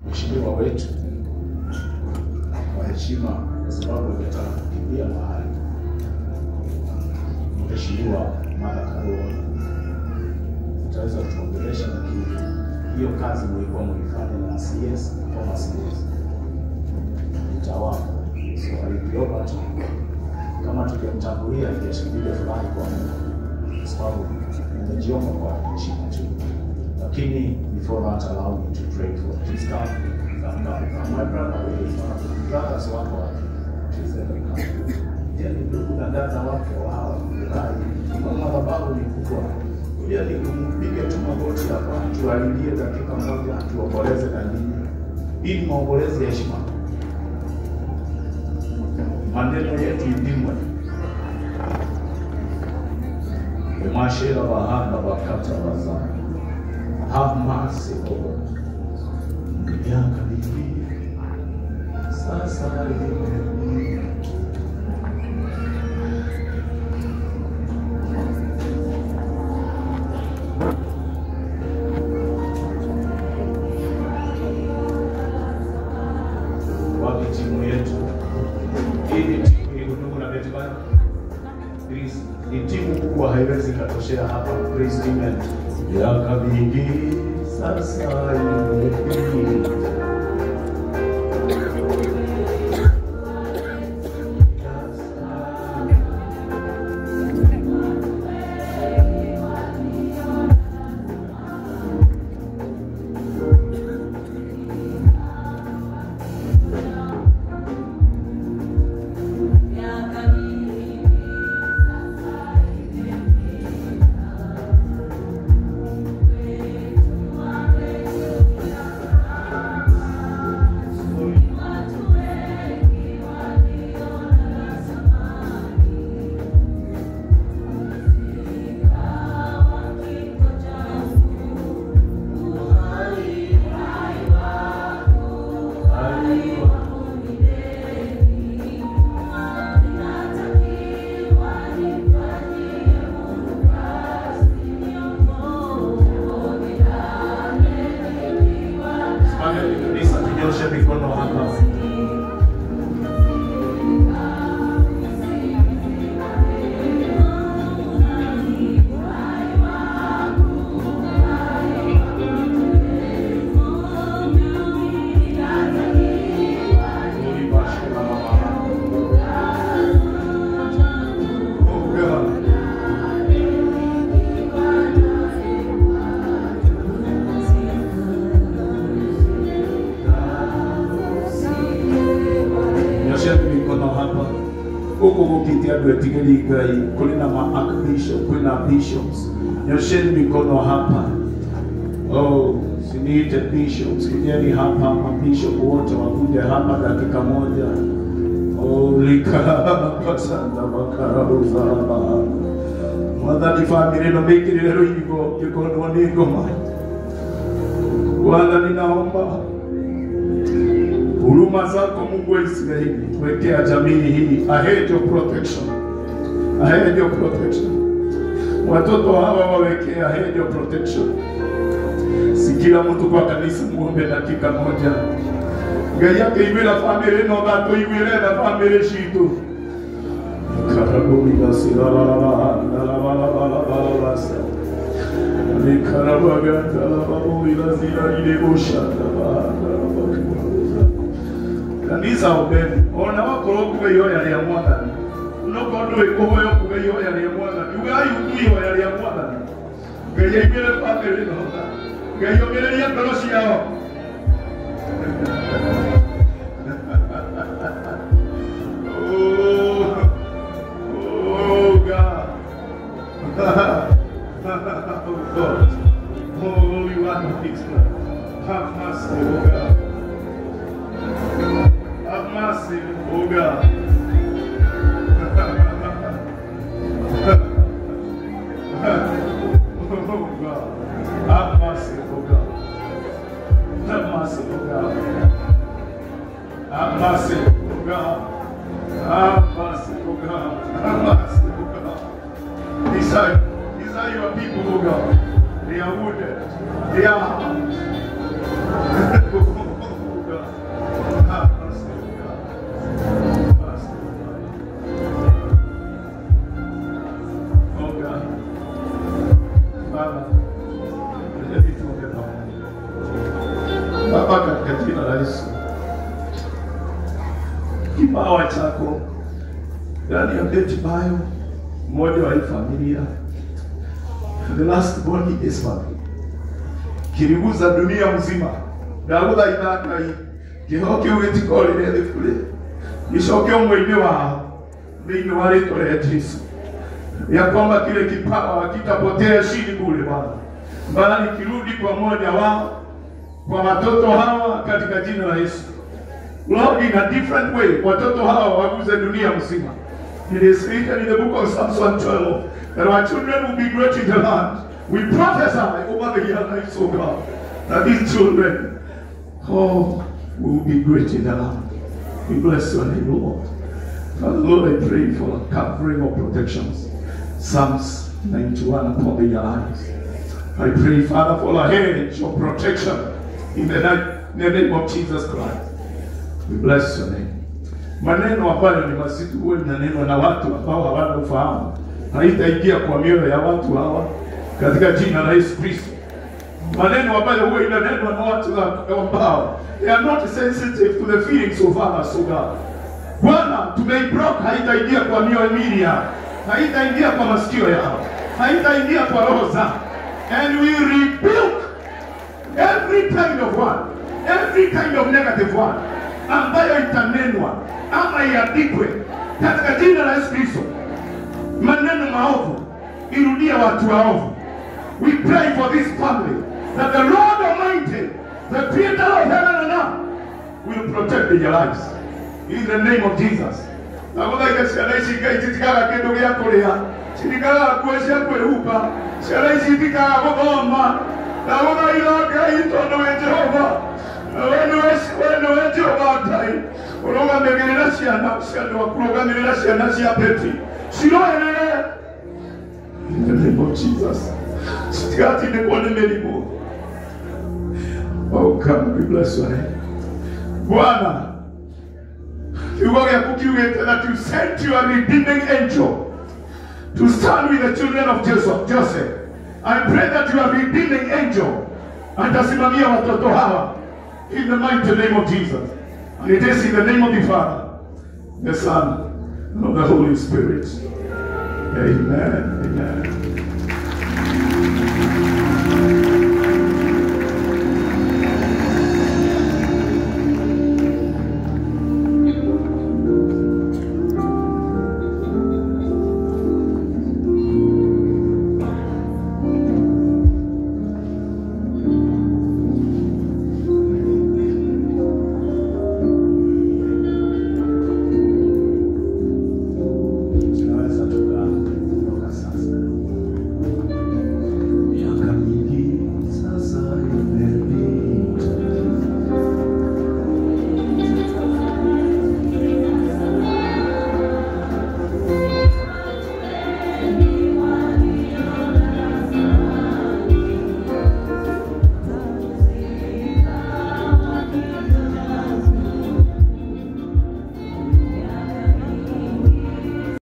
mheshimiwa wetu wa heshima, kwa sababu ametaka kukimbia mahali. Mheshimiwa Mada Karua, tutaweza kuongelesha, lakini hiyo kazi mlikuwa mlifanya na CS kama CS itawapa. So aliomba tu kama tukimtangulia ingeshuhudia fulani kwa sababu nimejiomba kwa heshima tu. Lakini before that, allow me to pray for his family. My brother is one of the brothers wako yani ndugu na dada wake wao kwa madhabahu ni kubwa. Yani kumpige tu magoti hapa, tualilie dakika moja, tuomboleze na nini ili maombolezi ya heshima, maneno yetu indimwe. Mashela bahanda bakata baza. Have mercy, Lord. Miaka mingi sasa hivi wapi timu yetu hii ndugu na Betty Bayo, please, ni timu kubwa, haiwezi katoshea hapa. Praise team. Miaka mingi sasa hivi kuna ma-archbishop, kuna bishops. Nyosheni mikono hapa. Oh, siniite bishops, kujeni hapa, mabishop wote wakuja hapa dakika moja. Oh, likapasanda makaruza. Mwadhani family no mikiri lero higo, yukono nigoma. Bwana, ninaomba huruma zako Mungu wa Israeli, wekea jamii hii a hedge of protection. A hedge of protection. Watoto hawa wawekea a hedge of protection. Si kila mtu kwa kanisa muombe dakika moja. Ngai yake ibira family no gato ibira na family shitu. Karabu basi la la la la la la la la. Ni karabu gata la babu ila zira ile oshanda ba. Kanisa obeni, ona wakoro kubeyoya ya mwana. Unokondo ikohoyo kubeyoya ya mwana. Ugayi ukuyo ya mwana. Gaya ibere family no. Gaya ibere ya toroshi yao. Oh God. Oh God. Holy One of Israel. Have mercy, oh God. Have mercy, oh God. Oh God. Have mercy, oh God. Have mercy, oh God. Have mercy, oh God. Have mercy, oh God. Have mercy, oh God. These are your people, oh God. They are wounded. They are harmed. Baba, katika jina la Yesu, kipawa chako ndani ya Betty Bayo, mmoja wa hii familia, the last born in this family, kiriguza dunia mzima, Daudi inaka hii kihoke uitikoli nele kule, nishoke umwene wa mbini wale tole ya Yesu, ya kwamba kile kipawa kitapotea shidi kule Bwana, bali kirudi kwa mmoja wao, kwa watoto hawa katika jina la Yesu. Lord, in a different way, watoto hawa waguze dunia mzima. It is written in the book of Psalms 112 that our children will be great in the land. We prophesy over the lives of God that these children, will be great in the land. We bless your name, Lord. Father, Lord, I pray for a covering of protections. Psalms 91 upon their lives. I pray, Father, for a hedge of protection in the name of Jesus Christ. We bless your name. Maneno ambayo ni mazito huwa yananenwa na watu ambao hawana ufahamu, haitaingia kwa mioyo ya watu hawa katika jina la Yesu Kristo. Maneno ambayo huwa yananenwa na watu ambao they are not sensitive to the feelings of others, so God. Bwana, tumeiblock, haitaingia kwa mioyo yao, haitaingia kwa masikio yao, haitaingia kwa roho zao. And we rebuke every kind of one, every kind of negative one ambayo itanenwa ama iandikwe katika jina la Yesu Kristo. Maneno maovu irudia watu waovu. We pray for this family that the Lord Almighty, the Creator of heaven and earth, will protect their lives in the name of Jesus. Nakuda ikasiana ishika itikala kendo ya Korea, shinikala kuwezea kweupa, shiana ishika kugoma, nakuda ilaka itono ya Jehova. Wenu Jehova tai, unoga megerera ciana, ciana wakuroga megerera ciana cia Betty. Shiroerere in the name of Jesus. Sitigati ne kone merimu. Oh God, we bless your name. Bwana, kiugo ya kukiwete that you sent your redeeming angel to stand with the children of Joseph. I pray that your redeeming angel atasimamia watoto hawa in the mighty name of Jesus. And it is in the name of the Father, the Son, and of the Holy Spirit. Amen. Amen.